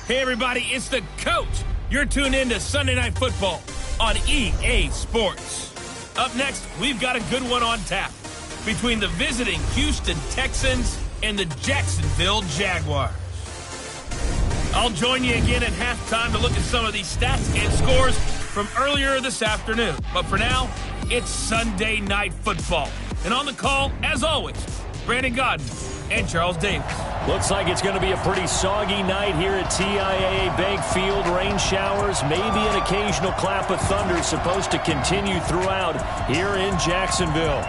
Hey, everybody, it's the coach. You're tuned in to Sunday Night Football on EA Sports. Up next, we've got a good one on tap between the visiting Houston Texans and the Jacksonville Jaguars. I'll join you again at halftime to look at some of these stats and scores from earlier this afternoon. But for now, it's Sunday Night Football. And on the call, as always, Brandon Godden and Charles Davis. Looks like it's going to be a pretty soggy night here at TIAA Bank Field. Rain showers, maybe an occasional clap of thunder supposed to continue throughout here in Jacksonville.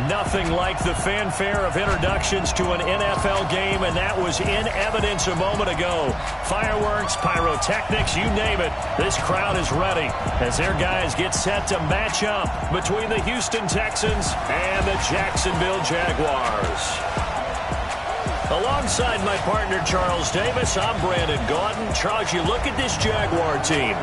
Nothing like the fanfare of introductions to an NFL game, and that was in evidence a moment ago. Fireworks, pyrotechnics, you name it. This crowd is ready as their guys get set to match up between the Houston Texans and the Jacksonville Jaguars. Alongside my partner, Charles Davis, I'm Brandon Gaudin. Charles, you look at this Jaguar team.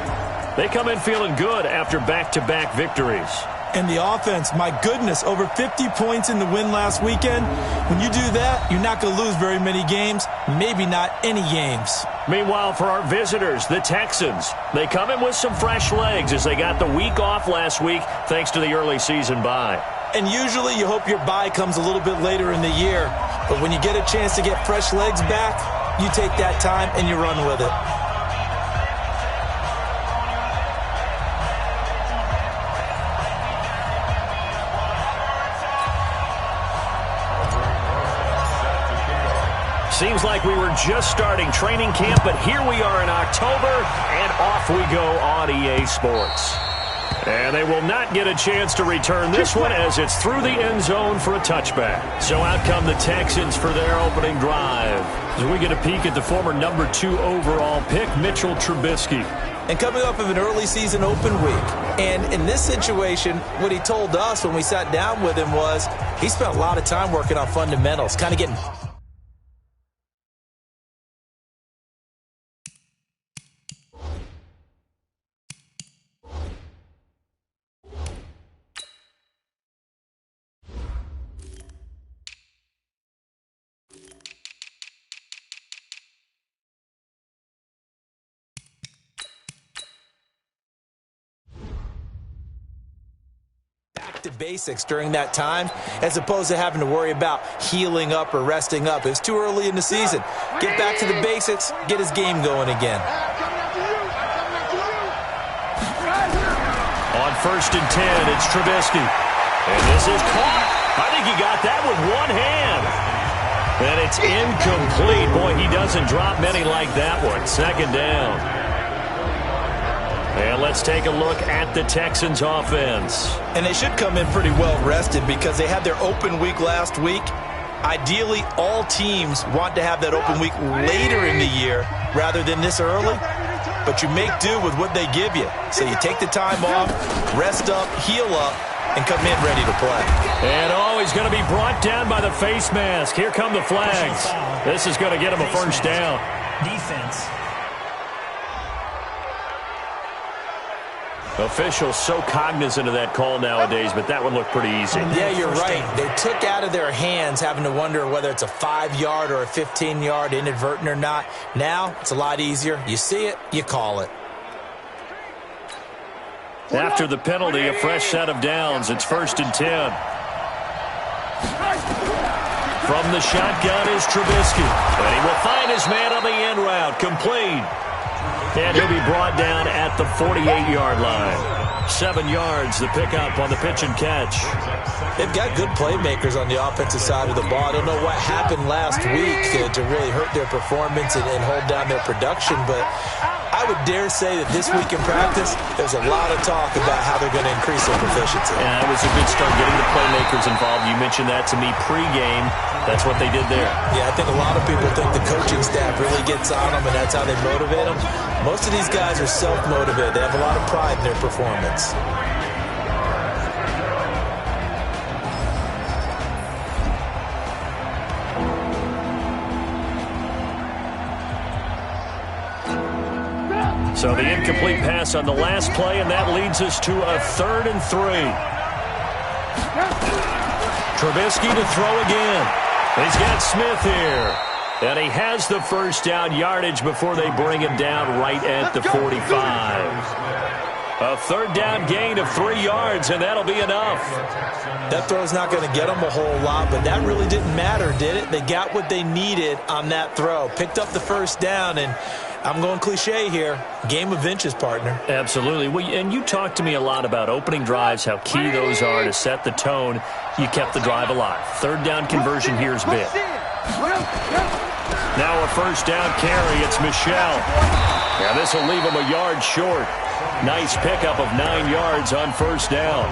They come in feeling good after back-to-back victories. And the offense, my goodness, over 50 points in the win last weekend. When you do that, you're not going to lose very many games, maybe not any games. Meanwhile, for our visitors, the Texans, they come in with some fresh legs as they got the week off last week thanks to the early season bye. And usually you hope your bye comes a little bit later in the year. But when you get a chance to get fresh legs back, you take that time and you run with it. Seems like we were just starting training camp, but here we are in October, and off we go on EA Sports. And they will not get a chance to return this one as it's through the end zone for a touchback. So out come the Texans for their opening drive. As we get a peek at the former number 2 overall pick, Mitchell Trubisky. And coming off of an early season open week. And in this situation, what he told us when we sat down with him was he spent a lot of time working on fundamentals, kind of getting... to basics during that time as opposed to having to worry about healing up or resting up. It's too early in the season. Get back to the basics, get his game going again. On 1st and 10, it's Trubisky. And this is caught. I think he got that with one hand. And it's incomplete. Boy, he doesn't drop many like that one. 2nd down. And let's take a look at the Texans offense. And they should come in pretty well rested because they had their open week last week. Ideally, all teams want to have that open week later in the year rather than this early. But you make do with what they give you. So you take the time off, rest up, heal up, and come in ready to play. And he's going to be brought down by the face mask. Here come the flags. This is going to get him a 1st down. Defense. Officials so cognizant of that call nowadays, but that one looked pretty easy. Yeah, you're right. They took out of their hands having to wonder whether it's a 5-yard or a 15-yard inadvertent or not. Now, it's a lot easier. You see it, you call it. After the penalty, a fresh set of downs. It's 1st and 10. From the shotgun is Trubisky. And he will find his man on the end route. Complete. And he'll be brought down at the 48-yard line. 7 yards, the pickup on the pitch and catch. They've got good playmakers on the offensive side of the ball. I don't know what happened last week to really hurt their performance and hold down their production, but I would dare say that this week in practice, there's a lot of talk about how they're going to increase their proficiency. Yeah, it was a good start getting the playmakers involved. You mentioned that to me pregame. That's what they did there. Yeah, I think a lot of people think the coaching staff really gets on them, and that's how they motivate them. Most of these guys are self-motivated. They have a lot of pride in their performance. So the incomplete pass on the last play, and that leads us to a 3rd and 3. Trubisky to throw again. He's got Smith here. And he has the first down yardage before they bring him down right at the 45. A third down gain of 3 yards, and that'll be enough. That throw's not going to get them a whole lot, but that really didn't matter, did it? They got what they needed on that throw. Picked up the first down, and I'm going cliche here. Game of inches, partner. Absolutely. Well, and you talked to me a lot about opening drives, how key those are to set the tone. You kept the drive alive. Third down conversion here is big. Now a first down carry. It's Michel. Now this will leave him a yard short. Nice pickup of 9 yards on first down.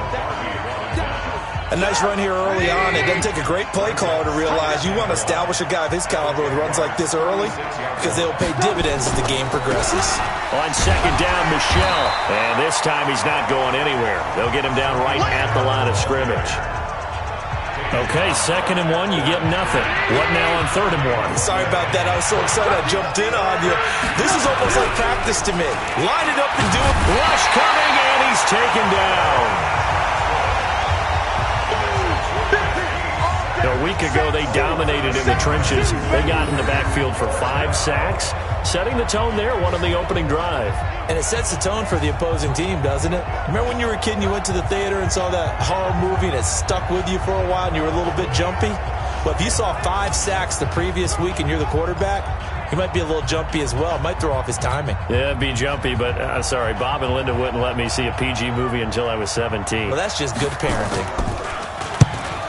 A nice run here early on. It doesn't take a great play caller to realize you want to establish a guy of his caliber with runs like this early because they'll pay dividends as the game progresses. On second down, Michel. And this time he's not going anywhere. They'll get him down right at the line of scrimmage. Okay, 2nd and 1, you get nothing. What now on 3rd and 1? Sorry about that. I was so excited I jumped in on you. This is almost like practice to me. Line it up and do it. Rush coming, and he's taken down. A week ago, they dominated in the trenches. They got in the backfield for 5 sacks, setting the tone there, one on the opening drive. And it sets the tone for the opposing team, doesn't it? Remember when you were a kid and you went to the theater and saw that horror movie and it stuck with you for a while and you were a little bit jumpy? Well, if you saw 5 sacks the previous week and you're the quarterback, he might be a little jumpy as well. Might throw off his timing. Yeah, it'd be jumpy, but sorry, Bob and Linda wouldn't let me see a PG movie until I was 17. Well, that's just good parenting.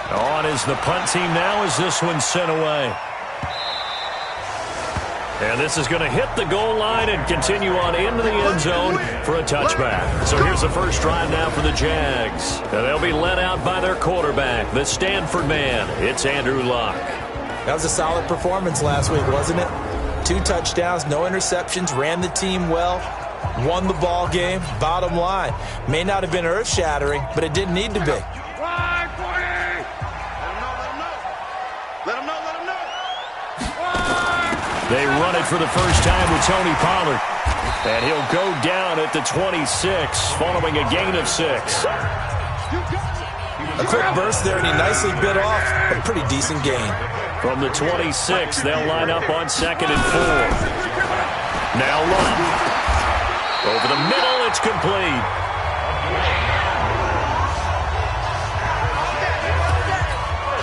On is the punt team now as this one's sent away. And this is going to hit the goal line and continue on into the end zone for a touchback. So here's the first drive now for the Jags. And they'll be led out by their quarterback, the Stanford man. It's Andrew Luck. That was a solid performance last week, wasn't it? 2 touchdowns, no interceptions, ran the team well, won the ball game. Bottom line, may not have been earth-shattering, but it didn't need to be. They run it for the first time with Tony Pollard. And he'll go down at the 26, following a gain of 6. A quick burst there, and he nicely bit off a pretty decent gain. From the 26, they'll line up on 2nd and 4. Now Luck. Over the middle, it's complete.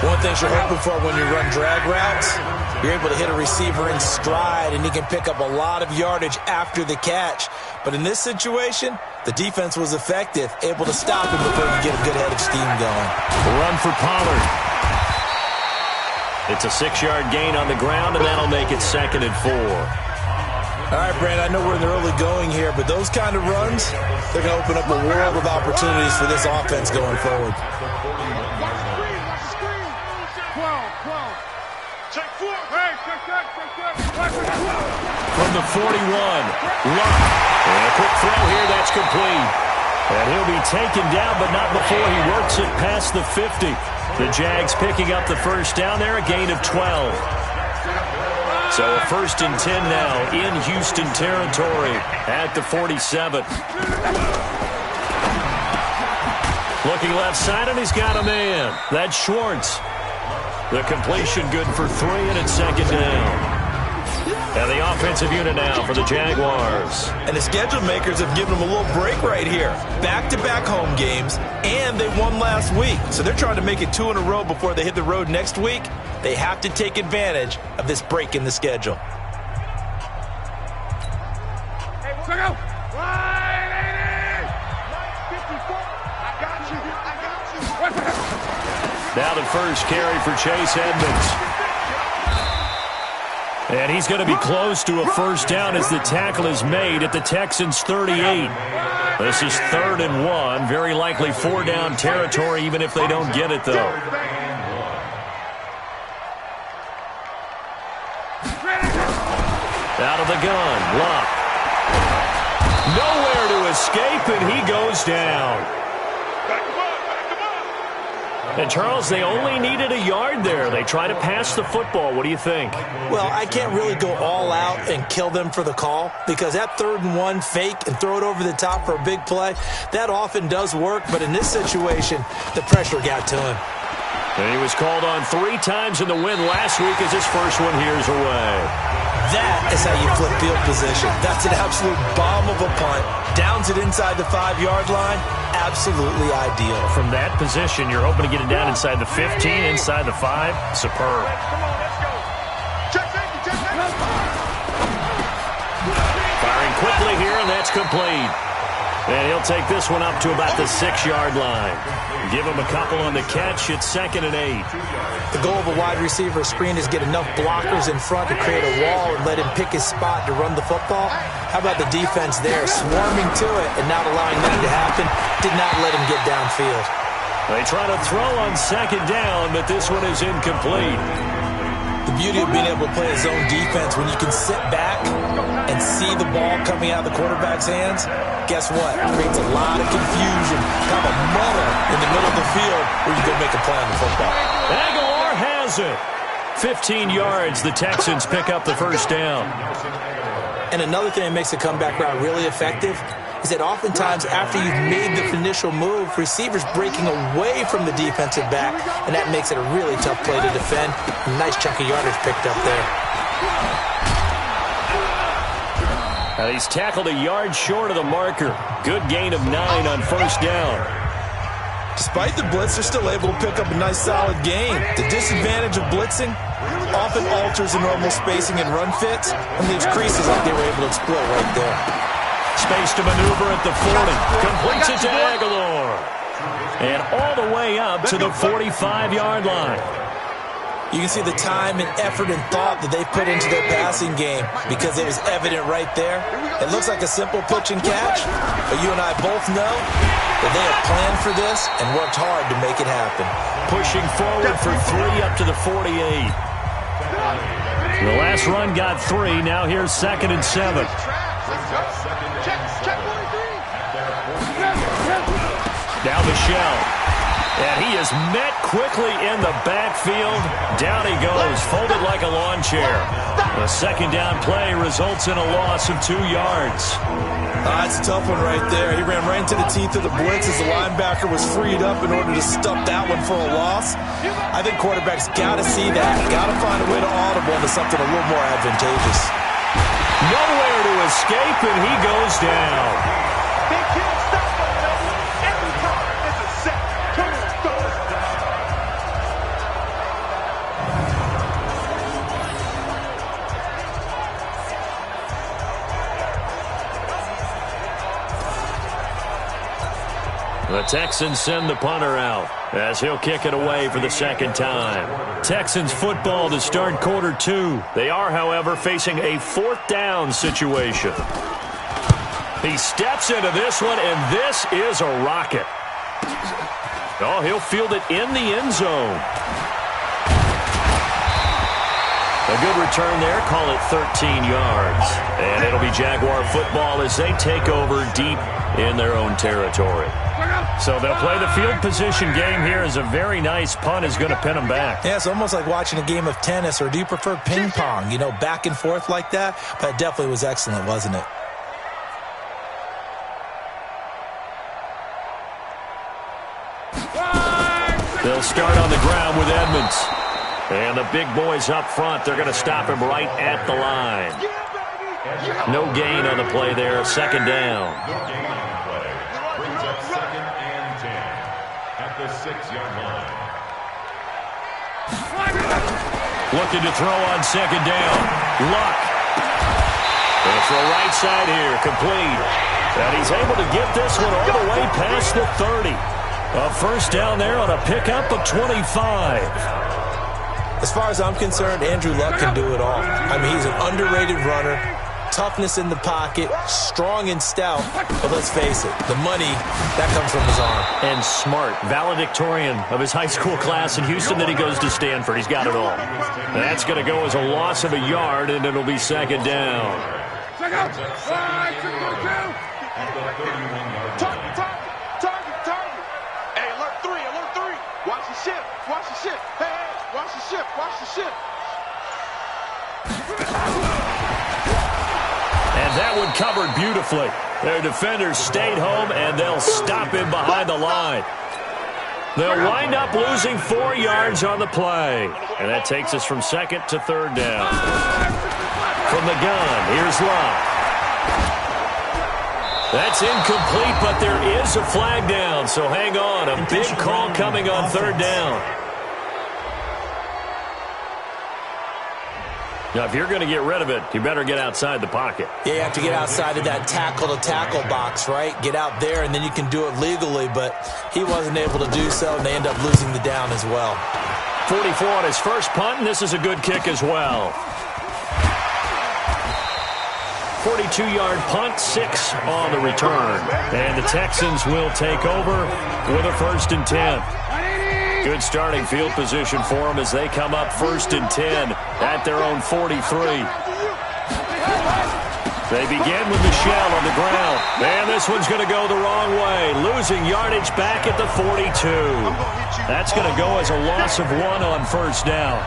One thing you're hoping for when you run drag routes, you're able to hit a receiver in stride, and he can pick up a lot of yardage after the catch. But in this situation, the defense was effective, able to stop him before you get a good head of steam going. Run for Pollard. It's a 6-yard gain on the ground, and that'll make it 2nd and 4. All right, Brand, I know we're in the early going here, but those kind of runs, they're going to open up a world of opportunities for this offense going forward. From the 41, Luck. And a quick throw here, that's complete. And he'll be taken down, but not before he works it past the 50. The Jags picking up the first down there, a gain of 12. So a 1st and 10 now in Houston territory at the 47. Looking left side, and he's got a man. That's Schwartz. The completion good for 3, and it's 2nd down. And the offensive unit now for the Jaguars. And the schedule makers have given them a little break right here. Back-to-back home games, and they won last week. So they're trying to make it 2 in a row before they hit the road next week. They have to take advantage of this break in the schedule. Hey, we're going to go. Now the first carry for Chase Edmonds. And he's going to be close to a first down as the tackle is made at the Texans' 38. This is 3rd and 1. Very likely 4-down territory, even if they don't get it, though. Out of the gun, Luck. Nowhere to escape, and he goes down. And, Charles, they only needed a yard there. They try to pass the football. What do you think? Well, I can't really go all out and kill them for the call because that 3rd and 1 fake and throw it over the top for a big play, that often does work. But in this situation, the pressure got to him. And he was called on 3 times in the win last week as his first one here's away. That is how you flip field position. That's an absolute bomb of a punt. Downs it inside the 5-yard line. Absolutely ideal. From that position, you're hoping to get it down inside the 15, inside the 5. Superb. Come on, let's go. Check safety. Firing quickly here, and that's complete. And he'll take this one up to about the 6-yard line. Give him a couple on the catch. It's 2nd and 8. The goal of a wide receiver screen is get enough blockers in front to create a wall and let him pick his spot to run the football. How about the defense there, swarming to it and not allowing that to happen? Did not let him get downfield. They try to throw on 2nd down, but this one is incomplete. The beauty of being able to play a zone defense when you can sit back and see the ball coming out of the quarterback's hands, guess what? It creates a lot of confusion, kind of a muddle in the middle of the field where you go make a play on the football. Aguilar has it. 15 yards, the Texans pick up the first down. And another thing that makes the comeback route really effective is that oftentimes after you've made the initial move, receivers breaking away from the defensive back, and that makes it a really tough play to defend. Nice chunk of yardage picked up there. Now he's tackled a yard short of the marker. Good gain of 9 on first down. Despite the blitz, they're still able to pick up a nice solid gain. The disadvantage of blitzing often alters the normal spacing and run fits and leaves creases like they were able to exploit right there. Space to maneuver at the 40. Completes it to Aguilar. And all the way up to the 45-yard line. You can see the time and effort and thought that they put into their passing game because it was evident right there. It looks like a simple pitch and catch, but you and I both know that they have planned for this and worked hard to make it happen. Pushing forward for 3 up to the 48. The last run got 3. Now here's 2nd and 7. Now Michelle. And he is met quickly in the backfield. Down he goes, folded like a lawn chair. The 2nd down play results in a loss of 2 yards. That's a tough one right there. He ran right into the teeth of the blitz as the linebacker was freed up in order to stop that one for a loss. I think quarterbacks got to see that. Got to find a way to audible into something a little more advantageous. Nowhere to escape, and he goes down. They can't stop him, baby. Every time it's a set. Come on, go. The Texans send the punter out as he'll kick it away for the 2nd time. Texans football to start quarter 2. They are, however, facing a 4th down situation. He steps into this one, and this is a rocket. Oh, he'll field it in the end zone. A good return there. Call it 13 yards. And it'll be Jaguar football as they take over deep in their own territory. So they'll play the field position game here as a very nice punt is going to pin them back. Yeah, it's almost like watching a game of tennis, or do you prefer ping pong? You know, back and forth like that? But it definitely was excellent, wasn't it? They'll start on the ground with Edmonds. And the big boys up front, they're going to stop him right at the line. No gain on the play there, 2nd down. At the 6-yard line. Looking to throw on 2nd down. Luck. It's the right side here, complete. And he's able to get this one all the way past the 30. A first down there on a pickup of 25. As far as I'm concerned, Andrew Luck can do it all. I mean, he's an underrated runner. Toughness in the pocket, strong and stout, but let's face it, the money, that comes from his arm. And smart, valedictorian of his high school class in Houston, then he goes to Stanford. He's got it all. That's going to go as a loss of a yard, and it'll be 2nd down. Target. Hey, alert 3. Watch the ship. Hey, watch the ship. And that one covered beautifully. Their defenders stayed home, and they'll stop him behind the line. They'll wind up losing 4 yards on the play. And that takes us from second to third down. From the gun, here's Love. That's incomplete, but there is a flag down, so hang on. A big call coming on third down. Now, if you're going to get rid of it, you better get outside the pocket. Yeah, you have to get outside of that tackle-to-tackle box, right? Get out there, and then you can do it legally, but he wasn't able to do so, and they end up losing the down as well. 44 on his first punt, and this is a good kick as well. 42-yard punt, 6 on the return. And the Texans will take over with a 1st and 10. Good starting field position for them as they come up 1st and 10 at their own 43. They begin with Michel on the ground. And this one's going to go the wrong way. Losing yardage back at the 42. That's going to go as a loss of 1 on 1st down.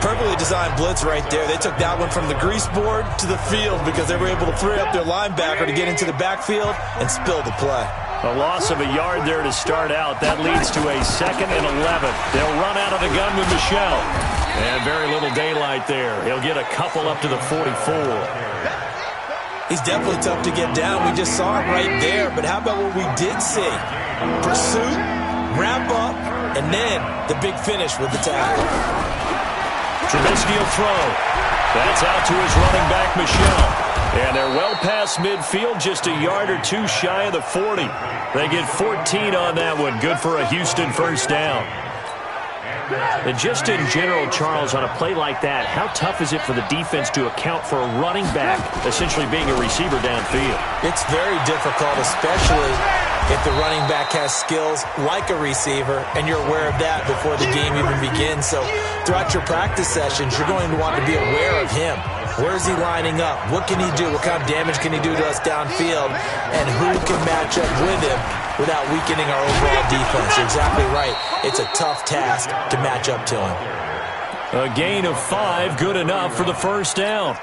Perfectly designed blitz right there. They took that one from the grease board to the field because they were able to free up their linebacker to get into the backfield and spill the play. A loss of a yard there to start out. That leads to a 2nd and 11. They'll run out of the gun with Michel. And very little daylight there. He'll get a couple up to the 44. He's definitely tough to get down. We just saw it right there. But how about what we did see? Pursuit, wrap up, and then the big finish with the tackle. Trubisky will throw. That's out to his running back, Michel. And they're well past midfield, just a yard or 2 shy of the 40. They get 14 on that one. Good for a Houston 1st down. And just in general, Charles, on a play like that, how tough is it for the defense to account for a running back essentially being a receiver downfield? It's very difficult, especially if the running back has skills like a receiver, and you're aware of that before the game even begins. So throughout your practice sessions, you're going to want to be aware of him. Where is he lining up? What can he do? What kind of damage can he do to us downfield? And who can match up with him without weakening our overall defense? You're exactly right. It's a tough task to match up to him. A gain of 5, good enough for the 1st down.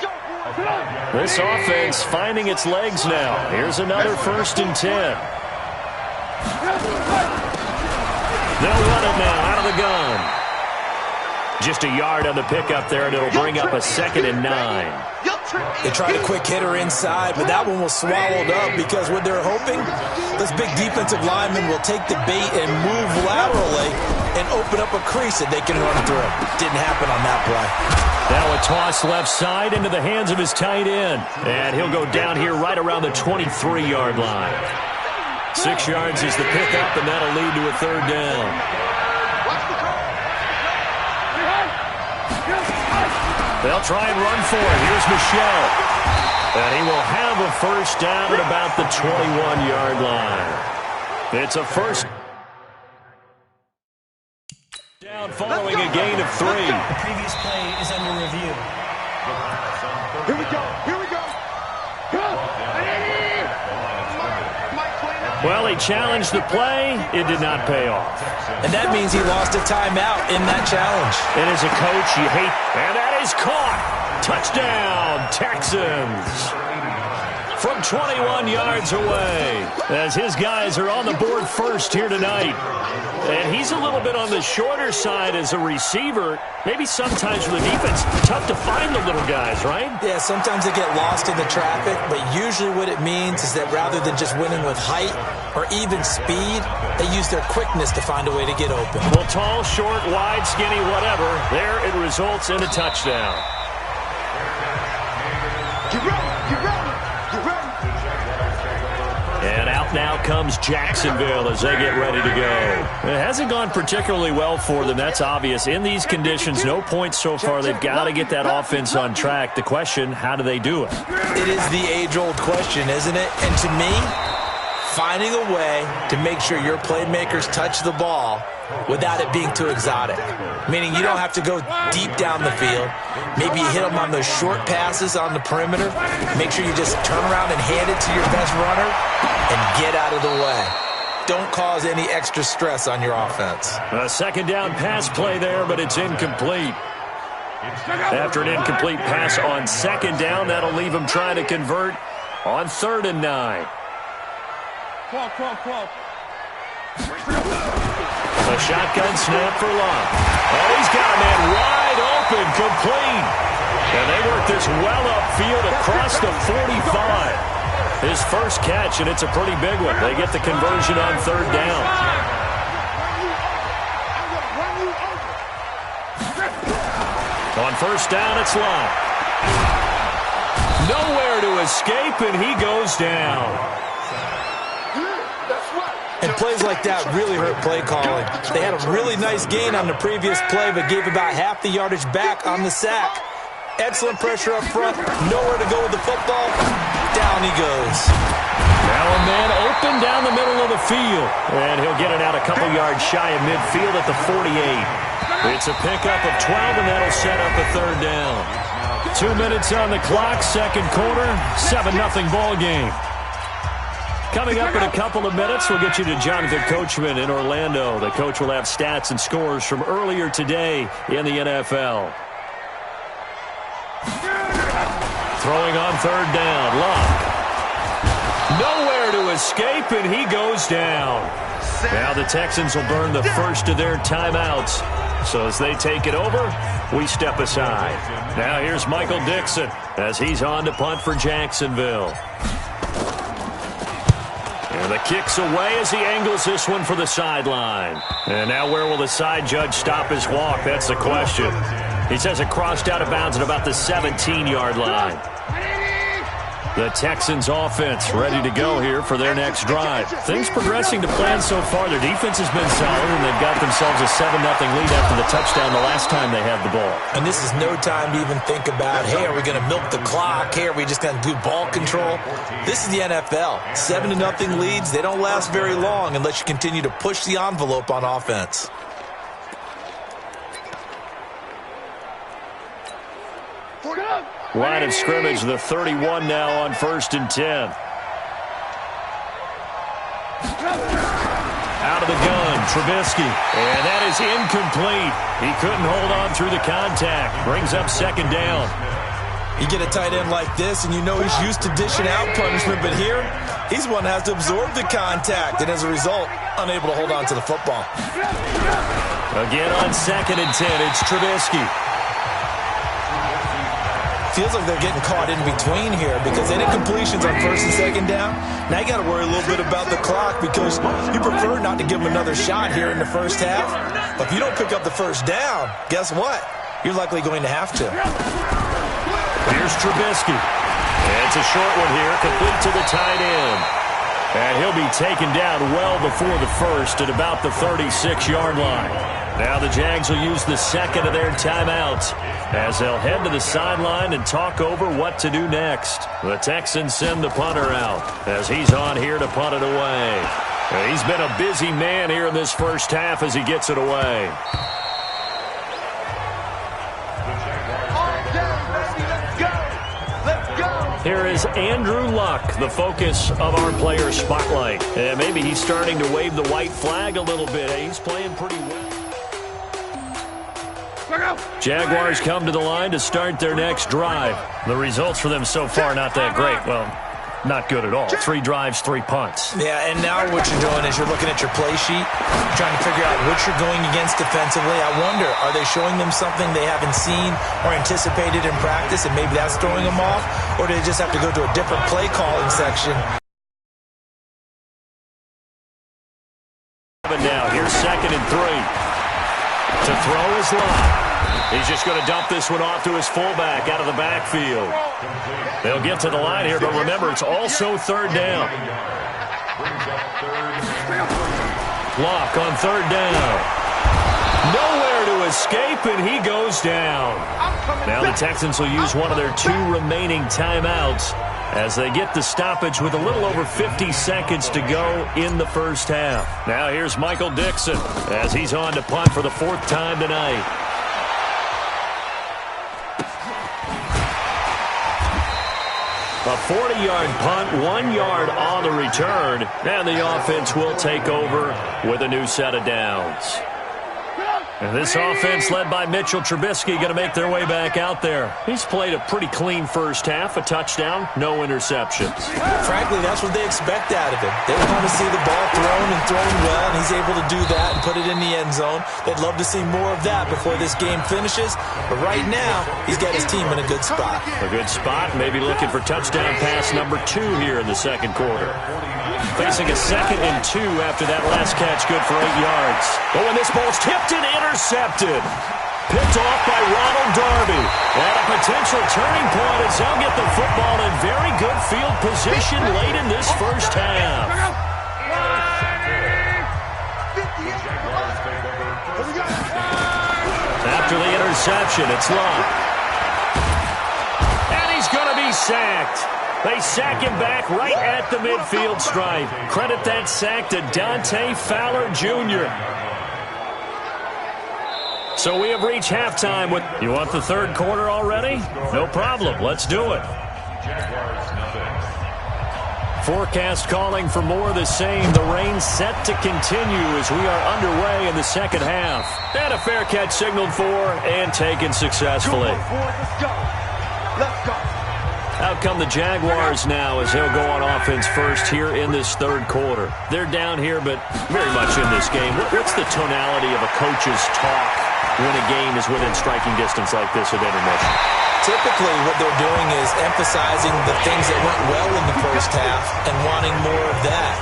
This offense finding its legs now. Here's another 1st and 10. They'll run it now out of the gun. Just a yard on the pickup there, and it'll bring up a 2nd and 9. They tried a quick hitter inside, but that one was swallowed up because what they're hoping, this big defensive lineman will take the bait and move laterally and open up a crease that they can run through. Didn't happen on that play. Now a toss left side into the hands of his tight end. And he'll go down here right around the 23-yard line. 6 yards is the pickup, and that'll lead to a 3rd down. They'll try and run for it. Here's Michel. And he will have a 1st down at about the 21-yard line. It's a 1st down following a gain of 3. The previous play is under review. Here we go. Here we go. Well, he challenged the play. It did not pay off. And that means he lost a timeout in that challenge. And as a coach, you hate... And that is caught. Touchdown, Texans. From 21 yards away. As his guys are on the board first here tonight. And he's a little bit on the shorter side as a receiver. Maybe sometimes for the defense, tough to find the little guys, right? Yeah, sometimes they get lost in the traffic, but usually what it means is that rather than just winning with height or even speed, they use their quickness to find a way to get open. Well, tall, short, wide, skinny, whatever, there it results in a touchdown. Get ready. Get ready. Get ready. And out now comes Jacksonville as they get ready to go. It hasn't gone particularly well for them. That's obvious. In these conditions, no points so far. They've got to get that offense on track. The question, how do they do it? It is the age-old question, isn't it? And to me, finding a way to make sure your playmakers touch the ball without it being too exotic. Meaning you don't have to go deep down the field. Maybe you hit them on those short passes on the perimeter. Make sure you just turn around and hand it to your best runner and get out of the way. Don't cause any extra stress on your offense. A 2nd down pass play there, but it's incomplete. After an incomplete pass on 2nd down, that'll leave him trying to convert on 3rd and 9. A shotgun snap for Love. Oh, he's got a man wide open, complete. And they work this well upfield across the 45. His first catch, and it's a pretty big one. They get the conversion on third down. On first down, it's Love. Nowhere to escape, and he goes down. And plays like that really hurt play calling. They had a really nice gain on the previous play, but gave about half the yardage back on the sack. Excellent pressure up front. Nowhere to go with the football. Down he goes. Now a man open down the middle of the field. And he'll get it out a couple yards shy of midfield at the 48. It's a pickup of 12, and that'll set up a third down. 2 minutes on the clock, second quarter, 7-0 ball game. Coming up in a couple of minutes, we'll get you to Jonathan Coachman in Orlando. The coach will have stats and scores from earlier today in the NFL. Throwing on third down, Love. Nowhere to escape, and he goes down. Now the Texans will burn the first of their timeouts. So as they take it over, we step aside. Now here's Michael Dixon as he's on to punt for Jacksonville. And the kick's away as he angles this one for the sideline. And now where will the side judge stop his walk? That's the question. He says it crossed out of bounds at about the 17-yard line. The Texans offense ready to go here for their next drive. Things progressing to plan so far. Their defense has been solid, and they've got themselves a 7-0 lead after the touchdown the last time they had the ball. And this is no time to even think about, hey, are we going to milk the clock? Hey, are we just going to do ball control? This is the NFL. 7-0 leads, they don't last very long unless you continue to push the envelope on offense. Line of scrimmage, the 31 now on 1st and 10. Out of the gun, Trubisky. And that is incomplete. He couldn't hold on through the contact. Brings up second down. You get a tight end like this, and you know he's used to dishing out punishment, but here, he's the one that has to absorb the contact, and as a result, unable to hold on to the football. Again on 2nd and 10, it's Trubisky. Feels like they're getting caught in between here because they did completions on 1st and 2nd down. Now you got to worry a little bit about the clock because you prefer not to give them another shot here in the first half. But if you don't pick up the first down, guess what? You're likely going to have to. Here's Trubisky. It's a short one here, complete to the tight end. And he'll be taken down well before the first at about the 36-yard line. Now the Jags will use the second of their timeouts as they'll head to the sideline and talk over what to do next. The Texans send the punter out as he's on here to punt it away. He's been a busy man here in this first half as he gets it away. Here is Andrew Luck, the focus of our player spotlight. And maybe he's starting to wave the white flag a little bit. He's playing pretty well. Jaguars come to the line to start their next drive. The results for them so far not that great. Well, not good at all. 3 drives, 3 punts. Yeah, and now what you're doing is you're looking at your play sheet, trying to figure out what you're going against defensively. I wonder, are they showing them something they haven't seen or anticipated in practice, and maybe that's throwing them off? Or do they just have to go to a different play calling section? Now, here's 2nd and 3. To throw is Love. He's just going to dump this one off to his fullback out of the backfield. They'll get to the line here, but remember, it's also third down. Lock on third down. Nowhere to escape, and he goes down. Now the Texans will use one of their 2 remaining timeouts as they get the stoppage with a little over 50 seconds to go in the first half. Now here's Michael Dixon as he's on to punt for the 4th time tonight. A 40-yard punt, 1 yard on the return, and the offense will take over with a new set of downs. And this offense led by Mitchell Trubisky going to make their way back out there. He's played a pretty clean first half, a touchdown, no interceptions. Frankly, that's what they expect out of him. They want to see the ball thrown and thrown well, and he's able to do that and put it in the end zone. They'd love to see more of that before this game finishes. But right now, he's got his team in a good spot. A good spot, maybe looking for touchdown pass number 2 here in the second quarter. Facing a 2nd and 2 after that last catch, good for 8 yards. Oh, and this ball's tipped and intercepted. Picked off by Ronald Darby. And a potential turning point as they'll get the football in very good field position late in this first half. After the interception, it's Locke. And he's going to be sacked. They sack him back right at the midfield stripe. Credit that sack to Dante Fowler Jr. So we have reached halftime with... You want the third quarter already? No problem. Let's do it. Forecast calling for more of the same. The rain set to continue as we are underway in the second half. And a fair catch signaled for and taken successfully. Let's go. Out come the Jaguars now as they'll go on offense first here in this third quarter. They're down here, but very much in this game. What's the tonality of a coach's talk when a game is within striking distance like this at intermission? Typically, what they're doing is emphasizing the things that went well in the first half and wanting more of that.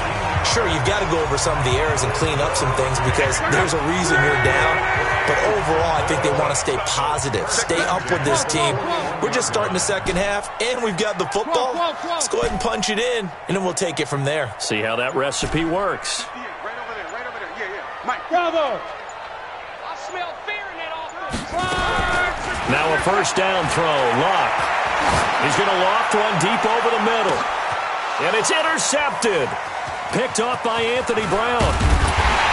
Sure, you've got to go over some of the errors and clean up some things because there's a reason you're down. But overall, I think they want to stay positive, stay up with this team. We're just starting the second half, and we've got the football. Let's go ahead and punch it in, and then we'll take it from there. See how that recipe works. Right over there, right over there. Yeah, yeah. Mike, bravo. I smell fear in that offense. Now a first down throw. Locke. He's going to loft one deep over the middle. And it's intercepted. Picked off by Anthony Brown.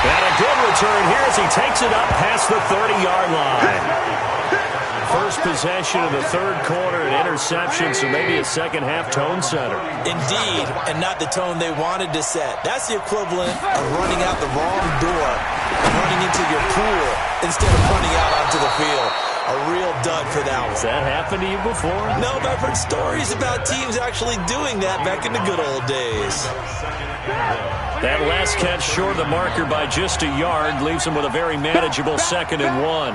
And a good return here as he takes it up past the 30-yard line. First possession of the third quarter, an interception, so maybe a second-half tone setter. Indeed, and not the tone they wanted to set. That's the equivalent of running out the wrong door and running into your pool instead of running out onto the field. A real dud for that one. Has that happened to you before? No, but I've heard stories about teams actually doing that back in the good old days. That last catch short of the marker by just a yard leaves him with a very manageable 2nd and 1.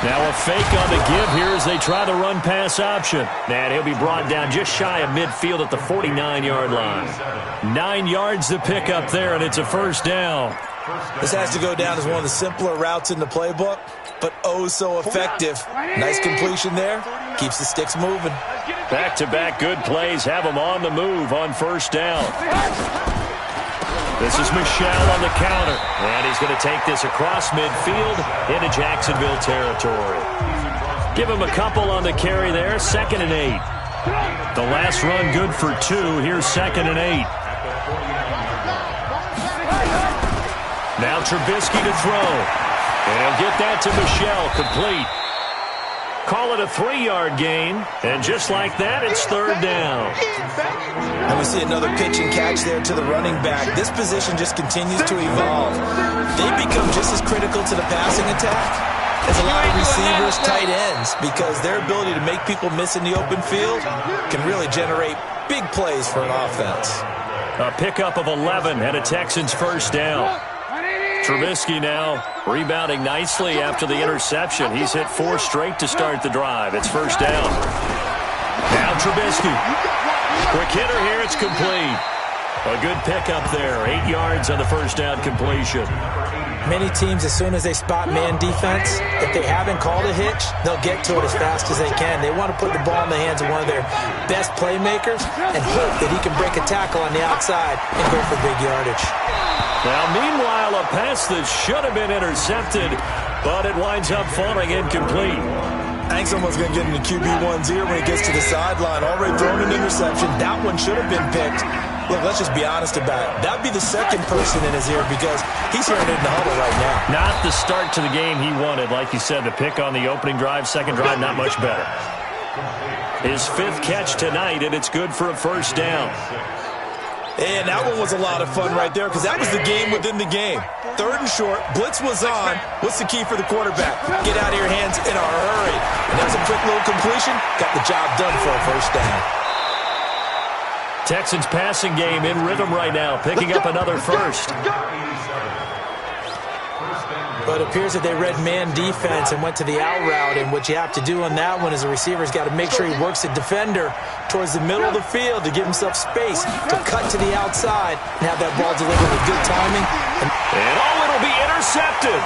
Now a fake on the give here as they try the run-pass option. And he'll be brought down just shy of midfield at the 49-yard line. 9 yards to pick up there, and it's a first down. This has to go down as one of the simpler routes in the playbook, but oh so effective. Nice completion there. Keeps the sticks moving. Back-to-back good plays have him on the move on first down. This is Michelle on the counter, and he's going to take this across midfield into Jacksonville territory. Give him a couple on the carry there, 2nd and 8. The last run good for 2. Here's 2nd and 8. Now Trubisky to throw. And he'll get that to Michelle, complete. Call it a 3-yard gain. And just like that, it's third down. And we see another pitch and catch there to the running back. This position just continues to evolve. They become just as critical to the passing attack as a lot of receivers, tight ends, because their ability to make people miss in the open field can really generate big plays for an offense. A pickup of 11 and a Texans first down. Trubisky now rebounding nicely after the interception. He's hit 4 straight to start the drive. It's first down. Now Trubisky. Quick hitter here. It's complete. A good pickup there. 8 yards on the first down completion. Many teams, as soon as they spot man defense, if they haven't called a hitch, they'll get to it as fast as they can. They want to put the ball in the hands of one of their best playmakers and hope that he can break a tackle on the outside and go for big yardage. Now, meanwhile, a pass that should have been intercepted, but it winds up falling incomplete. I think someone's going to get in the QB1's ear when he gets to the sideline. Already thrown an interception. That one should have been picked. Look, let's just be honest about it. That would be the second person in his ear because he's hearing it in the huddle right now. Not the start to the game he wanted. Like you said, the pick on the opening drive, second drive, not much better. His 5th catch tonight, and it's good for a first down. And that one was a lot of fun right there because that was the game within the game. 3rd and short, blitz was on. What's the key for the quarterback? Get out of your hands in a hurry. And there's a quick little completion. Got the job done for a first down. Texans passing game in rhythm right now, picking up another first. But it appears that they read man defense and went to the out route, and what you have to do on that one is the receiver's got to make sure he works the defender towards the middle of the field to give himself space to cut to the outside and have that ball delivered with good timing. And it'll be intercepted.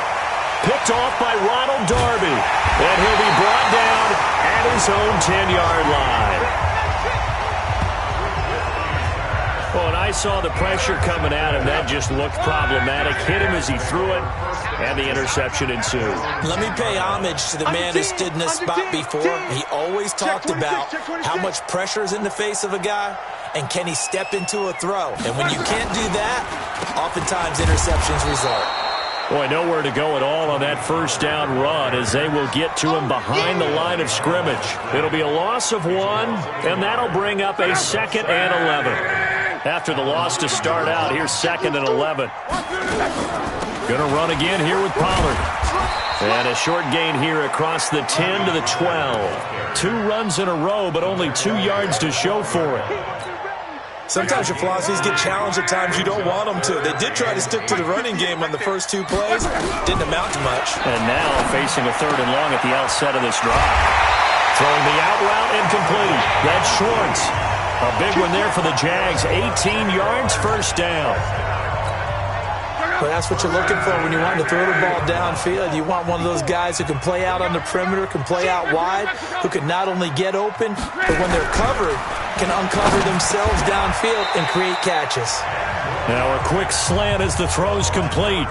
Picked off by Ronald Darby. And he'll be brought down at his own 10-yard line. Well, and I saw the pressure coming at him. That just looked problematic. Hit him as he threw it, and the interception ensued. Let me pay homage to the man who stood in this spot before. He always talked about how much pressure is in the face of a guy, and can he step into a throw. And when you can't do that, oftentimes interceptions result. Boy, nowhere to go at all on that first down run as they will get to him behind the line of scrimmage. It'll be a loss of 1, and that'll bring up a 2nd and 11. After the loss to start out, here's 2nd and 11. Going to run again here with Pollard. And a short gain here across the 10 to the 12. 2 runs in a row, but only 2 yards to show for it. Sometimes your philosophies get challenged at times you don't want them to. They did try to stick to the running game on the first 2 plays. Didn't amount to much. And now facing a 3rd and long at the outset of this drive. Throwing the out route incomplete. That's Schwartz. A big one there for the Jags. 18 yards, first down. Well, that's what you're looking for when you want to throw the ball downfield. You want one of those guys who can play out on the perimeter, can play out wide, who can not only get open, but when they're covered, can uncover themselves downfield and create catches. Now a quick slant as the throw's complete.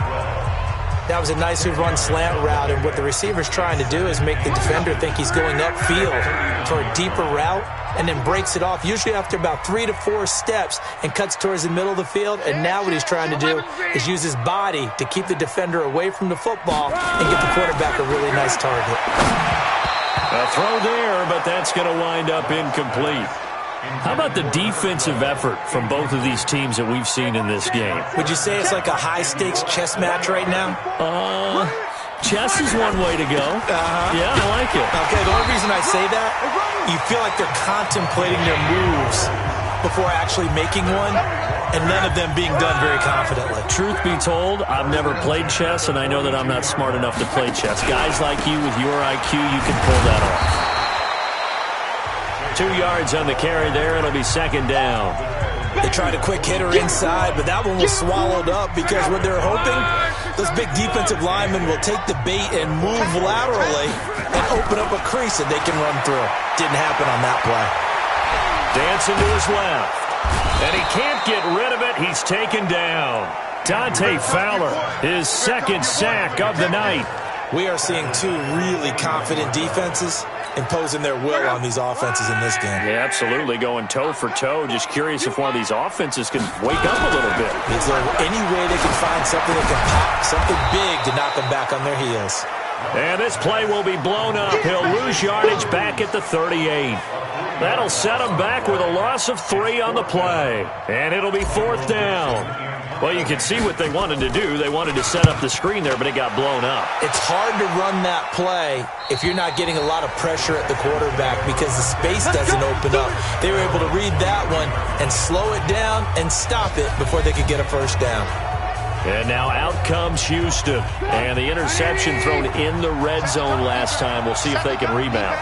That was a nicely run slant route, and what the receiver's trying to do is make the defender think he's going upfield for a deeper route, and then breaks it off, usually after about 3 to 4 steps, and cuts towards the middle of the field. And now what he's trying to do is use his body to keep the defender away from the football and get the quarterback a really nice target. A throw there, but that's going to wind up incomplete. How about the defensive effort from both of these teams that we've seen in this game? Would you say it's like a high-stakes chess match right now? Chess is one way to go. Yeah, I like it. Okay, the only reason I say that, you feel like they're contemplating their moves before actually making one, and none of them being done very confidently. Truth be told, I've never played chess, and I know that I'm not smart enough to play chess. Guys like you with your IQ, you can pull that off. 2 yards on the carry there. It'll be 2nd down. They tried a quick hitter inside, but that one was swallowed up because what they're hoping, those big defensive linemen will take the bait and move laterally and open up a crease that they can run through. Didn't happen on that play. Dancing to his left. And he can't get rid of it. He's taken down. Dante Fowler, his 2nd sack of the night. We are seeing 2 really confident defenses imposing their will on these offenses in this game. Yeah, absolutely, going toe for toe. Just curious if one of these offenses can wake up a little bit. Is there any way they can find something that can pop, something big to knock them back on their heels? And this play will be blown up. He'll lose yardage back at the 38. That'll set him back with a loss of 3 on the play. And it'll be 4th down. Well, you can see what they wanted to do. They wanted to set up the screen there, but it got blown up. It's hard to run that play if you're not getting a lot of pressure at the quarterback because the space doesn't open up. They were able to read that one and slow it down and stop it before they could get a first down. And now out comes Houston. And the interception thrown in the red zone last time. We'll see if they can rebound.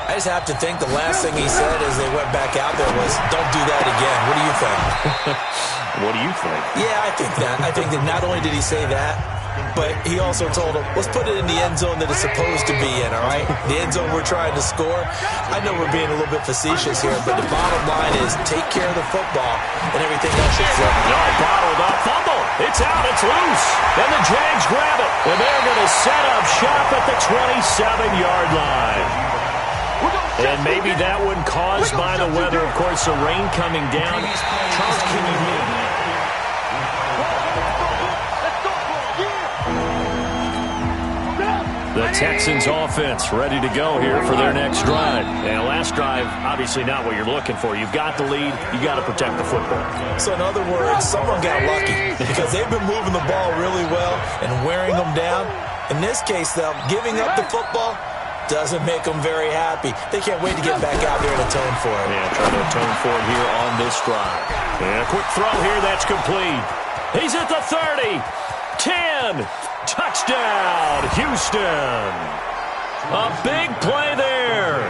I just have to think the last thing he said as they went back out there was, don't do that again. What do you think? What do you think? Yeah, I think that. I think that not only did he say that, but he also told him, let's put it in the end zone that it's supposed to be in, all right? The end zone we're trying to score. I know we're being a little bit facetious here, but the bottom line is take care of the football and everything else should flip. No, bottled up. Fumble. It's out. It's loose. And the Jags grab it. And they're going to set up shop at the 27-yard line. And maybe that one caused by the weather. Of course, the rain coming down. Charles, can you hear me? The Texans offense ready to go here for their next drive. And last drive, obviously not what you're looking for. You've got the lead. You got to protect the football. So in other words, someone got lucky because they've been moving the ball really well and wearing them down. In this case, though, giving up the football doesn't make them very happy. They can't wait to get back out there and atone for it. Yeah, trying to atone for it here on this drive. And a quick throw here, that's complete. He's at the 30. 10. Touchdown, Houston. A big play there.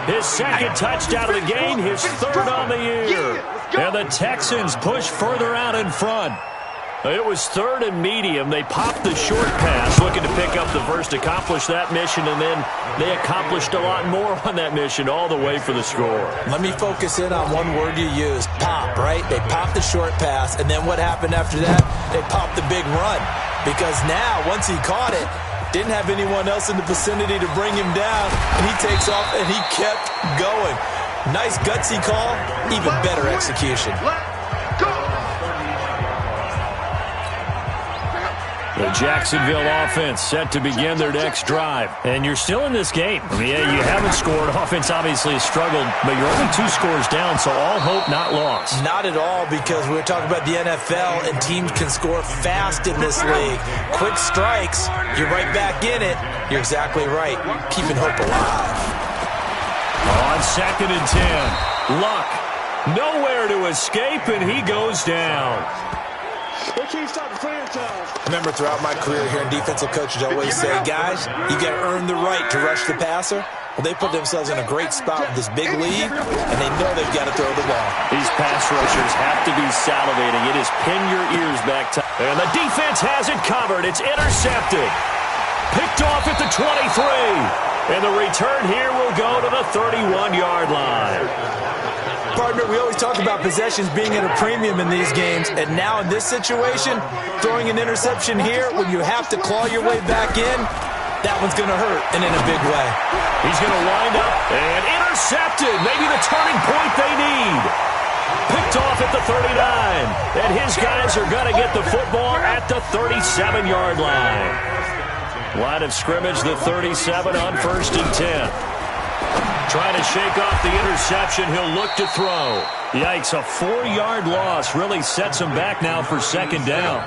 His second touchdown of the game, his third on the year. And the Texans push further out in front. It was third and medium. They popped the short pass, looking to pick up the first, accomplish that mission, and then they accomplished a lot more on that mission all the way for the score. Let me focus in on one word you used, pop, right? They popped the short pass, and then what happened after that? They popped the big run. Because now, once he caught it, didn't have anyone else in the vicinity to bring him down, and he takes off, and he kept going. Nice gutsy call, even better execution. The Jacksonville offense set to begin their next drive. And you're still in this game. I mean, yeah, you haven't scored. Offense obviously has struggled, but you're only 2 scores down, so all hope not lost. Not at all, because we're talking about the NFL, and teams can score fast in this league. Quick strikes, you're right back in it. You're exactly right. Keeping hope alive. On 2nd and 10, Luck. Nowhere to escape, and he goes down. Remember, throughout my career here in defensive coaches always say, guys, you got to earn the right to rush the passer. Well, they put themselves in a great spot with this big lead, and they know they've got to throw the ball. These pass rushers have to be salivating. It is pin your ears back time. And the defense has it covered. It's intercepted. Picked off at the 23. And the return here will go to the 31-yard line. Partner, we always talk about possessions being at a premium in these games, and now in this situation, throwing an interception here when you have to claw your way back in, that one's going to hurt, and in a big way. He's going to wind up and intercepted. Maybe the turning point they need. Picked off at the 39, and his guys are going to get the football at the 37-yard line. Line of scrimmage, the 37 on 1st and 10. Trying to shake off the interception. He'll look to throw. Yikes, a 4-yard loss really sets him back now for 2nd down.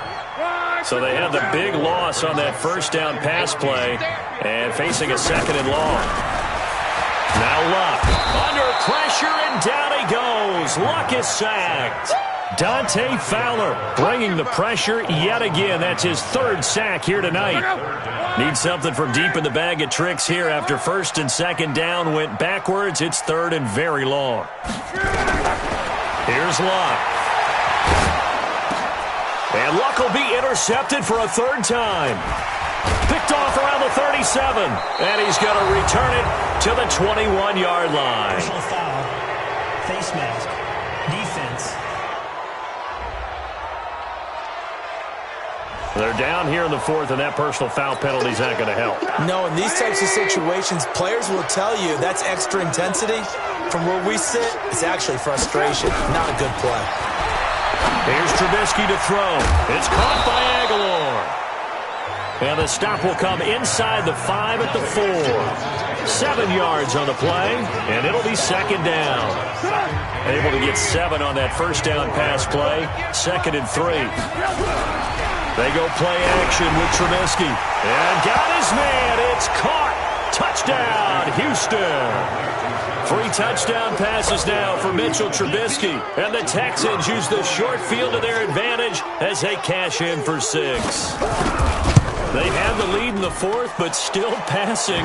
So they had the big loss on that 1st down pass play and facing a 2nd and long. Now Luck under pressure, and down he goes. Luck is sacked. Dante Fowler bringing the pressure yet again. That's his 3rd sack here tonight. Needs something from deep in the bag of tricks here after 1st and 2nd down went backwards. It's 3rd and very long. Here's Luck. And Luck will be intercepted for a 3rd time. Picked off around the 37. And he's going to return it to the 21-yard line. Personal foul. Face mask. Defense. They're down here in the 4th, and that personal foul penalty is not going to help. No, in these types of situations, players will tell you that's extra intensity. From where we sit, it's actually frustration, not a good play. Here's Trubisky to throw. It's caught by Aguilar. And the stop will come inside the 5 at the 4. 7 yards on the play, and it'll be 2nd down. Able to get 7 on that 1st down pass play. 2nd and 3. They go play action with Trubisky. And got his man. It's caught. Touchdown, Houston. 3 touchdown passes now for Mitchell Trubisky. And the Texans use the short field to their advantage as they cash in for 6. They have the lead in the 4th, but still passing.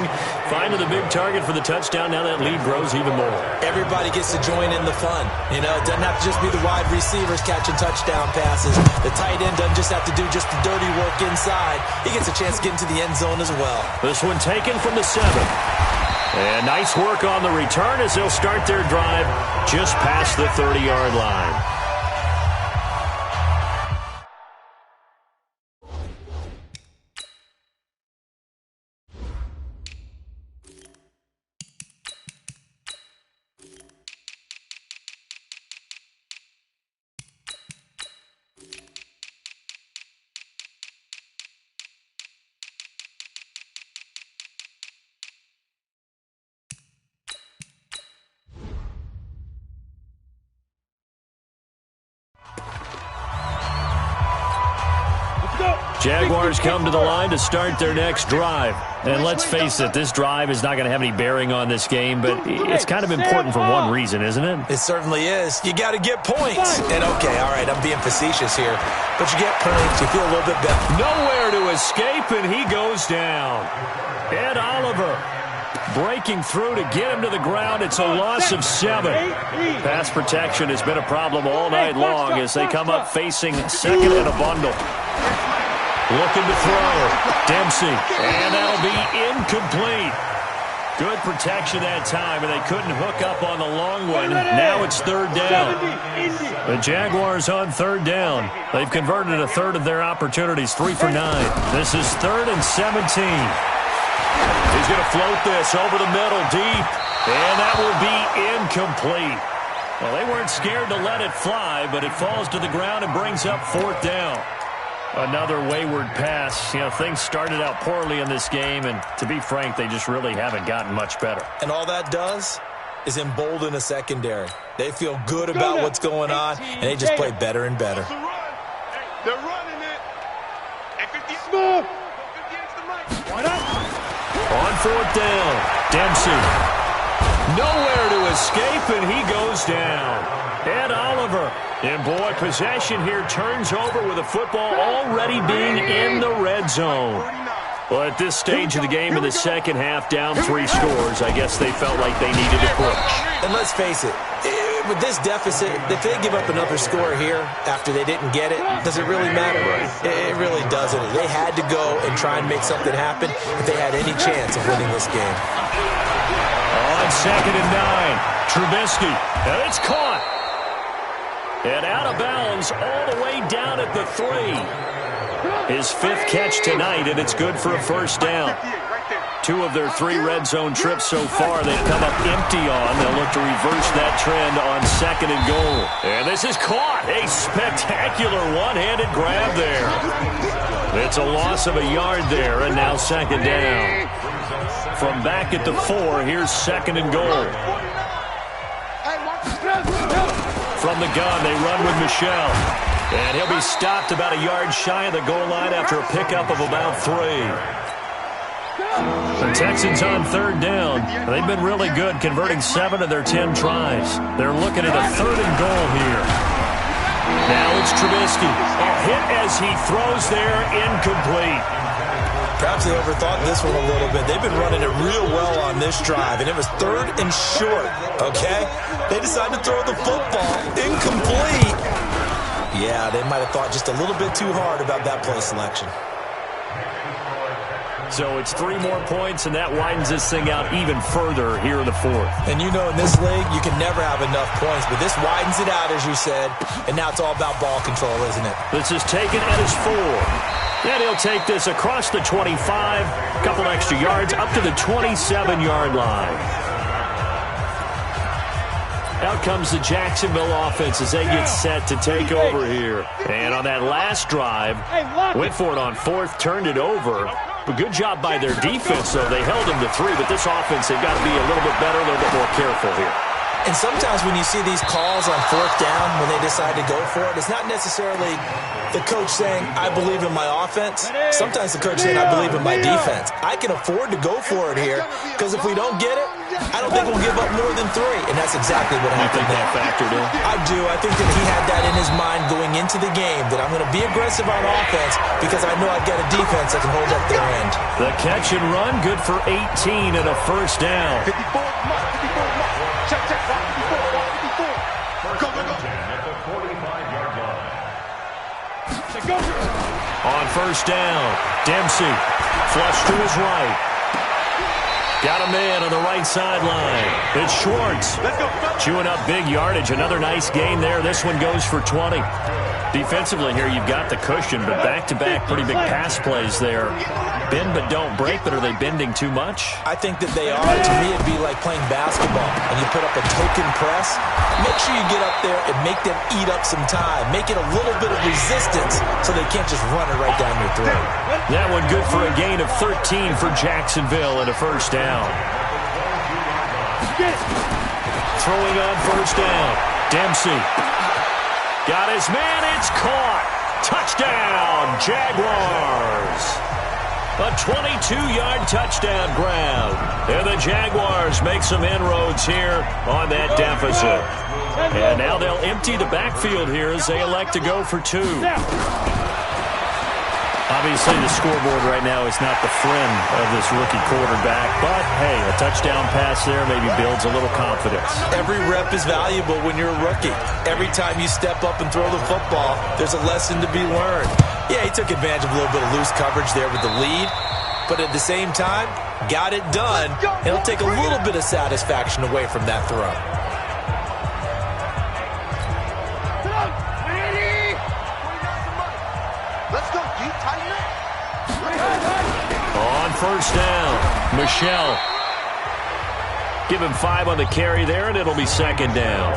Finding the big target for the touchdown. Now that lead grows even more. Everybody gets to join in the fun. You know, it doesn't have to just be the wide receivers catching touchdown passes. The tight end doesn't just have to do just the dirty work inside. He gets a chance to get into the end zone as well. This one taken from the 7. And nice work on the return as they'll start their drive just past the 30-yard line. Jaguars come to the line to start their next drive. And let's face it, this drive is not going to have any bearing on this game, but it's kind of important for one reason, isn't it? It certainly is. You got to get points. And okay, all right, I'm being facetious here, but you get points, you feel a little bit better. Nowhere to escape, and he goes down. Ed Oliver breaking through to get him to the ground. It's a loss of 7. Pass protection has been a problem all night long as they come up facing second and a bundle. Looking to throw. Dempsey. And that'll be incomplete. Good protection that time, and they couldn't hook up on the long one. Now it's third down. The Jaguars on third down. They've converted a third of their opportunities, 3 for 9. This is 3rd and 17. He's going to float this over the middle deep, and that will be incomplete. Well, they weren't scared to let it fly, but it falls to the ground and brings up 4th down. Another wayward pass. You know, things started out poorly in this game, and to be frank, they just really haven't gotten much better. And all that does is embolden a secondary. They feel good about what's going on, and they just play better and better. They're running it. At 50 smooth. On 4th down, Dempsey. Nowhere to escape, and he goes down. Ed Oliver. And boy, possession here turns over with the football already being in the red zone. Well, at this stage of the game in the second half, down 3 scores, I guess they felt like they needed to push. And let's face it, with this deficit, if they give up another score here after they didn't get it, does it really matter? It really doesn't. They had to go and try and make something happen if they had any chance of winning this game. On 2nd and 9, Trubisky. And it's caught. And out of bounds all the way down at the 3. His 5th catch tonight, and it's good for a first down. 2 of their 3 red zone trips so far they've come up empty on. They'll look to reverse that trend on 2nd and goal. And this is caught. A spectacular one-handed grab there. It's a loss of a yard there, and now 2nd down. From back at the 4, here's 2nd and goal. From the gun, they run with Michel. And he'll be stopped about a yard shy of the goal line after a pickup of about 3. The Texans on 3rd down. They've been really good, converting 7 of their 10 tries. They're looking at a 3rd and goal here. Now it's Trubisky. A hit as he throws there, incomplete. Perhaps they overthought this one a little bit. They've been running it real well on this drive, and it was 3rd and short, okay? They decided to throw the football. Incomplete. Yeah, they might have thought just a little bit too hard about that play selection. So it's 3 more points, and that widens this thing out even further here in the 4th. And you know in this league, you can never have enough points, but this widens it out, as you said, and now it's all about ball control, isn't it? This is taken at his 4. And he'll take this across the 25, a couple extra yards, up to the 27-yard line. Out comes the Jacksonville offense as they get set to take over here. And on that last drive, went for it on 4th, turned it over. But good job by their defense, though. They held them to 3, but this offense, they've got to be a little bit better, a little bit more careful here. And sometimes when you see these calls on 4th down, when they decide to go for it, it's not necessarily the coach saying, I believe in my offense. Sometimes the coach saying, I believe in my defense. I can afford to go for it here, because if we don't get it, I don't think we'll give up more than 3. And that's exactly what happened. You think that factored in? I do. I think that he had that in his mind going into the game, that I'm going to be aggressive on offense because I know I've got a defense that can hold up their end. The catch and run, good for 18 and a first down. 54, check, 54. Go. On first down, Dempsey, flush to his right. Got a man on the right sideline. It's Schwartz. Chewing up big yardage. Another nice gain there. This one goes for 20. Defensively here, you've got the cushion, but back-to-back pretty big pass plays there. Bend but don't break, but are they bending too much? I think that they are. To me, it'd be like playing basketball, and you put up a token press. Make sure you get up there and make them eat up some time. Make it a little bit of resistance so they can't just run it right down your throat. That one good for a gain of 13 for Jacksonville and a first down. Throwing on first down, Dempsey. Got his man, it's caught. Touchdown, Jaguars. A 22-yard touchdown grab. And the Jaguars make some inroads here on that deficit. And now they'll empty the backfield here as they elect to go for 2. Obviously, the scoreboard right now is not the friend of this rookie quarterback. But, hey, a touchdown pass there maybe builds a little confidence. Every rep is valuable when you're a rookie. Every time you step up and throw the football, there's a lesson to be learned. Yeah, he took advantage of a little bit of loose coverage there with the lead. But at the same time, got it done. He'll take a little bit of satisfaction away from that throw. Let's go, G. Tighten up. On first down, Michelle. Give him 5 on the carry there, and it'll be second down.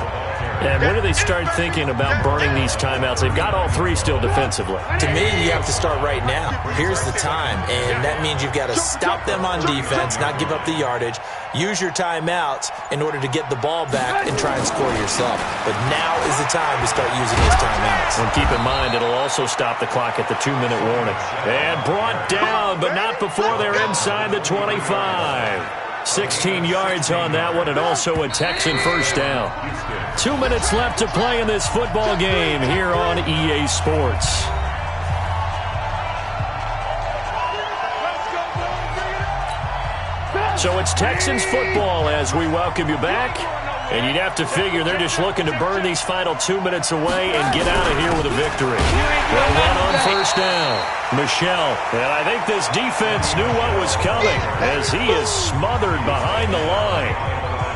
And when do they start thinking about burning these timeouts? They've got all 3 still defensively. To me, you have to start right now. Here's the time, and that means you've got to stop them on defense, not give up the yardage, use your timeouts in order to get the ball back and try and score yourself. But now is the time to start using those timeouts. And keep in mind, it'll also stop the clock at the 2-minute warning. And brought down, but not before they're inside the 25. 16 yards on that one, and also a Texan first down. 2 minutes left to play in this football game here on EA Sports. So it's Texans football as we welcome you back. And you'd have to figure they're just looking to burn these final 2 minutes away and get out of here with a victory. They'll run on first down. Michelle. And I think this defense knew what was coming as he is smothered behind the line.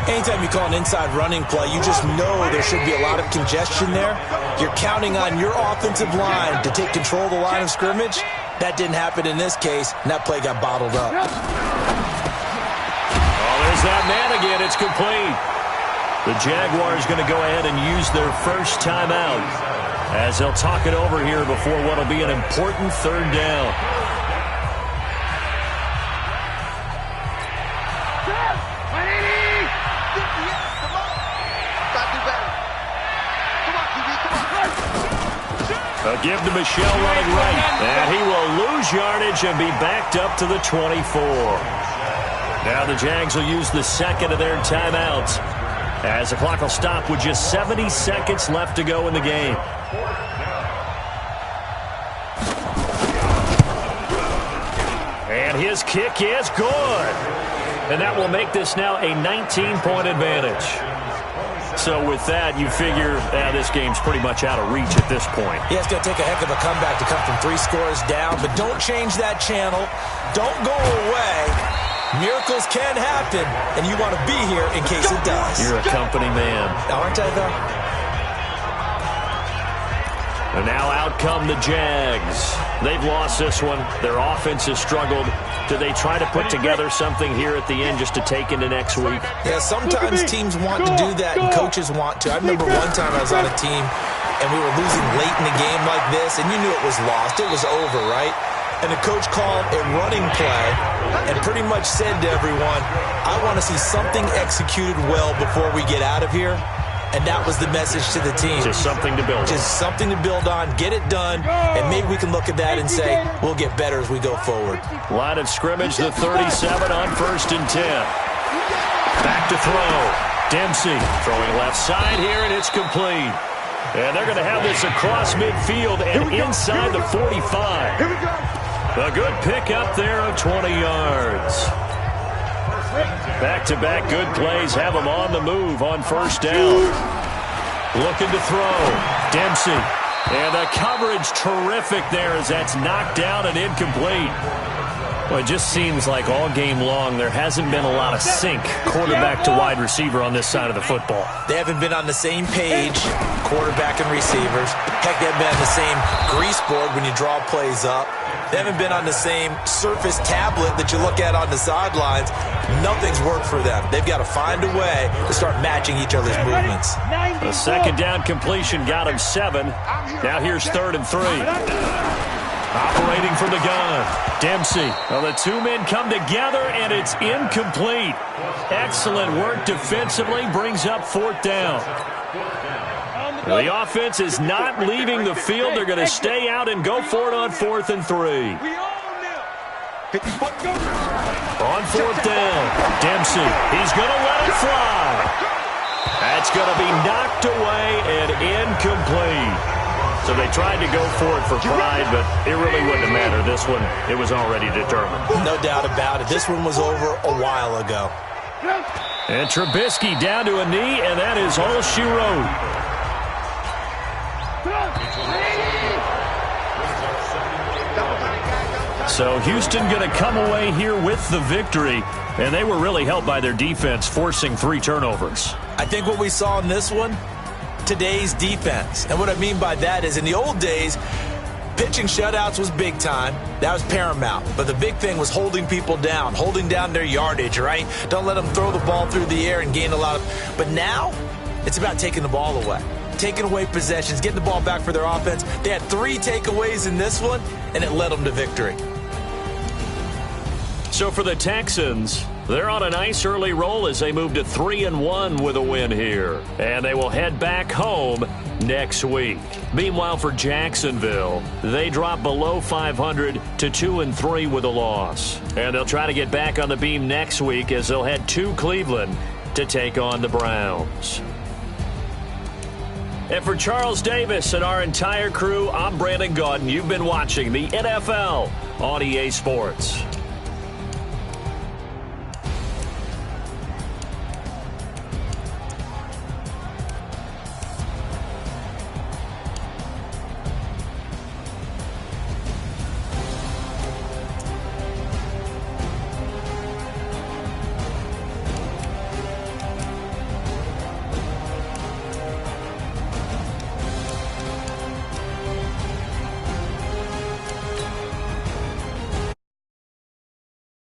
Anytime you call an inside running play, you just know there should be a lot of congestion there. You're counting on your offensive line to take control of the line of scrimmage. That didn't happen in this case, and that play got bottled up. Oh, there's that man again. It's complete. The Jaguars going to go ahead and use their first timeout as they'll talk it over here before what will be an important third down. A give to Michelle running right. And he will lose yardage and be backed up to the 24. Now the Jags will use the second of their timeouts, as the clock will stop with just 70 seconds left to go in the game. And his kick is good. And that will make this now a 19-point advantage. So with that, you figure this game's pretty much out of reach at this point. Yeah, it's going to take a heck of a comeback to come from 3 scores down, but don't change that channel. Don't go away. Miracles can happen, and you want to be here in case it does. You're a company man. Aren't I, though? And now out come the Jags. They've lost this one. Their offense has struggled. Do they try to put together something here at the end just to take into next week? Yeah, sometimes teams want to do that, and coaches want to. I remember one time I was on a team, and we were losing late in the game like this, and you knew it was lost. It was over, right? And the coach called a running play and pretty much said to everyone, I want to see something executed well before we get out of here. And that was the message to the team. Just something to build on. Just something to build on, get it done, and maybe we can look at that and say, we'll get better as we go forward. Line of scrimmage, the 37 on 1st and 10. Back to throw. Dempsey throwing left side here, and it's complete. And they're going to have this across midfield and inside the 45. Here we go. A good pick up there of 20 yards. Back-to-back good plays have them on the move on first down. Looking to throw. Dempsey. And the coverage terrific there as that's knocked down and incomplete. Well, it just seems like all game long there hasn't been a lot of sync quarterback to wide receiver on this side of the football. They haven't been on the same page, quarterback and receivers. Heck, they haven't been on the same grease board when you draw plays up. They haven't been on the same Surface tablet that you look at on the sidelines. Nothing's worked for them. They've got to find a way to start matching each other's movements. A second down completion got him 7. Now here's 3rd and 3. Operating from the gun, Dempsey. Well, the 2 men come together, and it's incomplete. Excellent work defensively, brings up 4th down. The offense is not leaving the field. They're going to stay out and go for it on 4th and 3. On 4th down, Dempsey. He's going to let it fly. That's going to be knocked away and incomplete. So they tried to go for it for pride, but it really wouldn't have mattered. This one, it was already determined. No doubt about it. This one was over a while ago. And Trubisky down to a knee, and that is all she wrote. So Houston going to come away here with the victory, and they were really helped by their defense, forcing 3 turnovers. I think what we saw in this one, today's defense. And what I mean by that is in the old days, pitching shutouts was big time. That was paramount. But the big thing was holding people down, holding down their yardage, right? Don't let them throw the ball through the air and gain a lot of... But now, it's about taking the ball away. Taking away possessions, getting the ball back for their offense. They had 3 takeaways in this one, and it led them to victory. So for the Texans, they're on a nice early roll as they move to 3-1 with a win here. And they will head back home next week. Meanwhile, for Jacksonville, they drop below 500 to 2-3 with a loss. And they'll try to get back on the beam next week as they'll head to Cleveland to take on the Browns. And for Charles Davis and our entire crew, I'm Brandon Gaudin. You've been watching the NFL on EA Sports.